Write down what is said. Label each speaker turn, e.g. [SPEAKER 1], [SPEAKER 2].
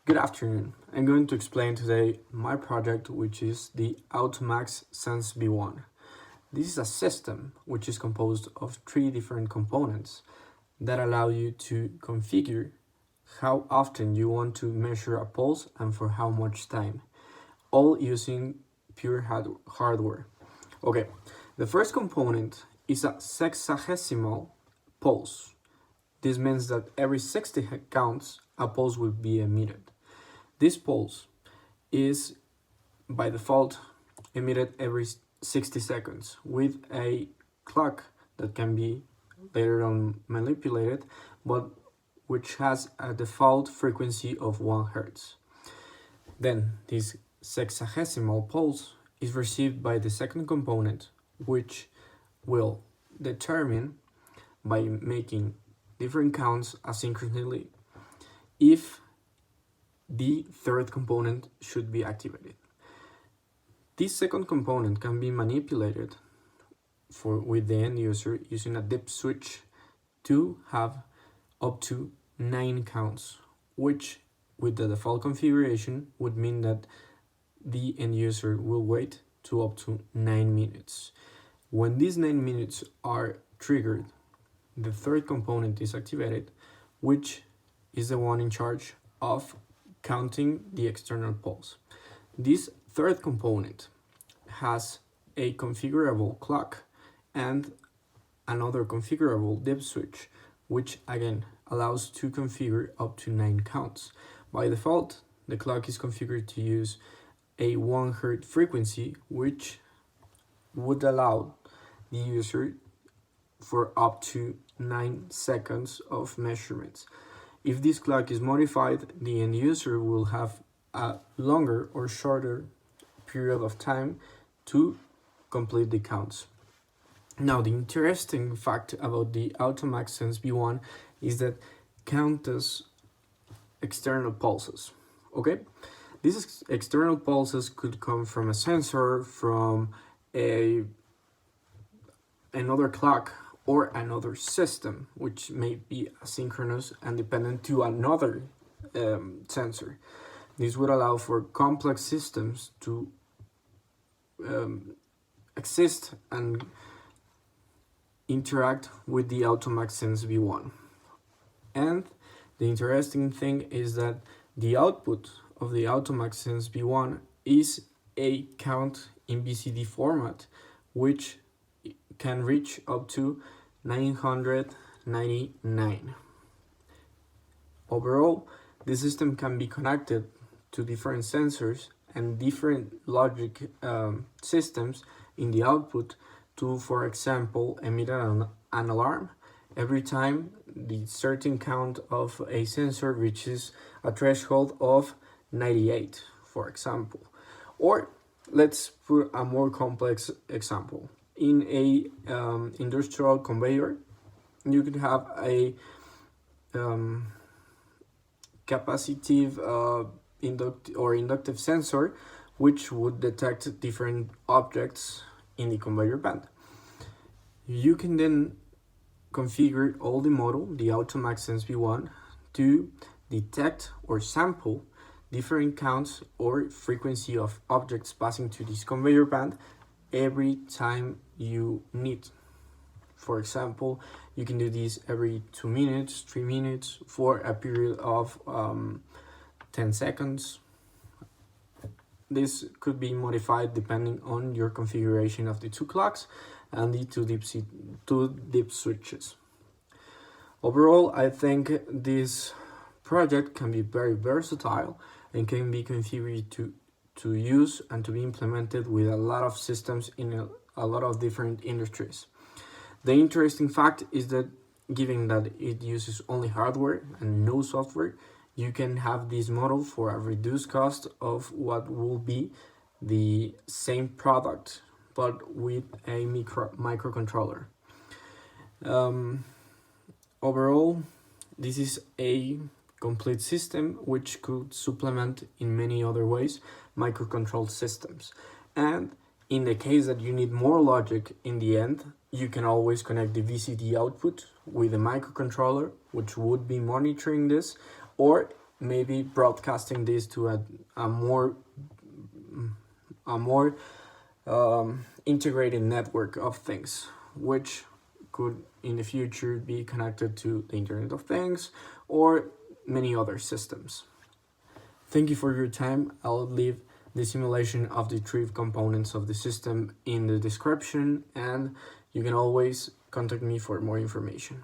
[SPEAKER 1] Good afternoon. I'm going to explain today my project, which is the AutoMax Sense V1. This is a system which is composed of three different components that allow you to configure how often you want to measure a pulse and for how much time, all using pure hardware. Okay, the first component is a sexagesimal pulse. This means that every 60 counts, a pulse will be emitted. This pulse is by default emitted every 60 seconds with a clock that can be later on manipulated, but which has a default frequency of 1 Hz. Then this sexagesimal pulse is received by the second component, which will determine by making different counts asynchronously if the third component should be activated. This second component can be manipulated with the end user using a dip switch to have up to 9 counts, which with the default configuration would mean that the end user will wait to up to 9 minutes. When these 9 minutes are triggered, the third component is activated, which is the one in charge of counting the external pulse. This third component has a configurable clock and another configurable dip switch, which again allows to configure up to 9 counts. By default, the clock is configured to use a 1 Hz frequency, which would allow the user for up to 9 seconds of measurements. If this clock is modified, the end user will have a longer or shorter period of time to complete the counts. Now, the interesting fact about the AutoMax Sense V1 is that counts external pulses. Okay, these external pulses could come from a sensor, from another clock, or another system, which may be asynchronous and dependent to another sensor. This would allow for complex systems to exist and interact with the AutoMax Sense V1. And the interesting thing is that the output of the AutoMax Sense V1 is a count in BCD format, which can reach up to 999. Overall, the system can be connected to different sensors and different logic systems in the output to, for example, emit an alarm every time the certain count of a sensor reaches a threshold of 98, for example. Or let's put a more complex example. In a industrial conveyor, you could have a capacitive inductive sensor, which would detect different objects in the conveyor belt. You can then configure all the model, the AutoMax Sense V1, to detect or sample different counts or frequency of objects passing to this conveyor belt every time you need. For example, you can do this every 2 minutes, 3 minutes, for a period of 10 seconds. This could be modified depending on your configuration of the 2 clocks and the two dip switches. Overall, I think this project can be very versatile and can be configured to use and to be implemented with a lot of systems in a lot of different industries. The interesting fact is that given that it uses only hardware and no software, you can have this model for a reduced cost of what will be the same product, but with a microcontroller. Overall, this is a complete system which could supplement in many other ways microcontrolled systems. And in the case that you need more logic in the end, you can always connect the VCD output with a microcontroller, which would be monitoring this, or maybe broadcasting this to a more integrated network of things, which could in the future be connected to the Internet of Things or many other systems. Thank you for your time. I'll leave the simulation of the three components of the system in the description, and you can always contact me for more information.